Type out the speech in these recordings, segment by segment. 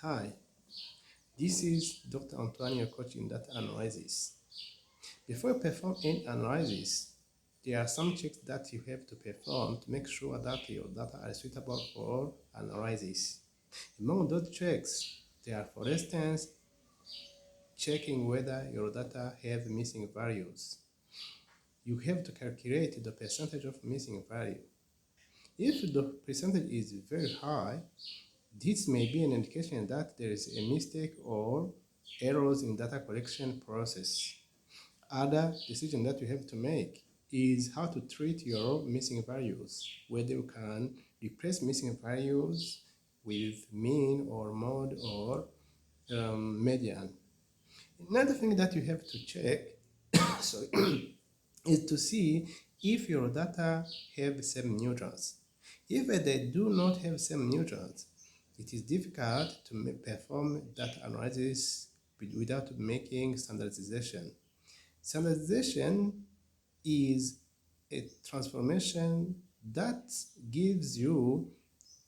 Hi, this is Dr. Antonio, your coach in data analysis. Before you perform any analysis, there are some checks that you have to perform to make sure that your data are suitable for analysis. Among those checks, there are, for instance, checking whether your data have missing values. You have to calculate the percentage of missing value. If the percentage is very high, this may be an indication that there is a mistake or errors in data collection process. Other decision that you have to make is how to treat your missing values, whether you can replace missing values with mean or mode or median. Another thing that you have to check sorry, is to see if your data have same neutrals. If they do not have same neutrals, it is difficult to perform data analysis without making standardization. Standardization is a transformation that gives you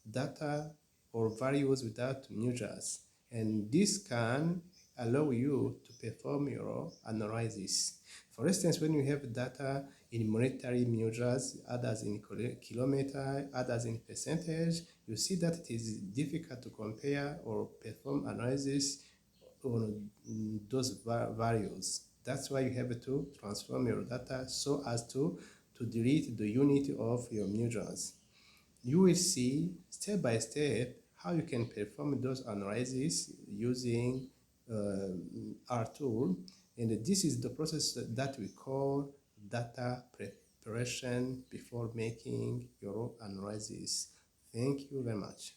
data or values without neutrals, and this can allow you to perform your analysis. For instance, when you have data in monetary neutrals, others in kilometer, others in percentage, you see that it is difficult to compare or perform analysis on those values. That's why you have to transform your data so as to delete the unit of your neutrals. You will see step by step how you can perform those analyses using our tool, and this is the process that we call data preparation before making your analysis. Thank you very much.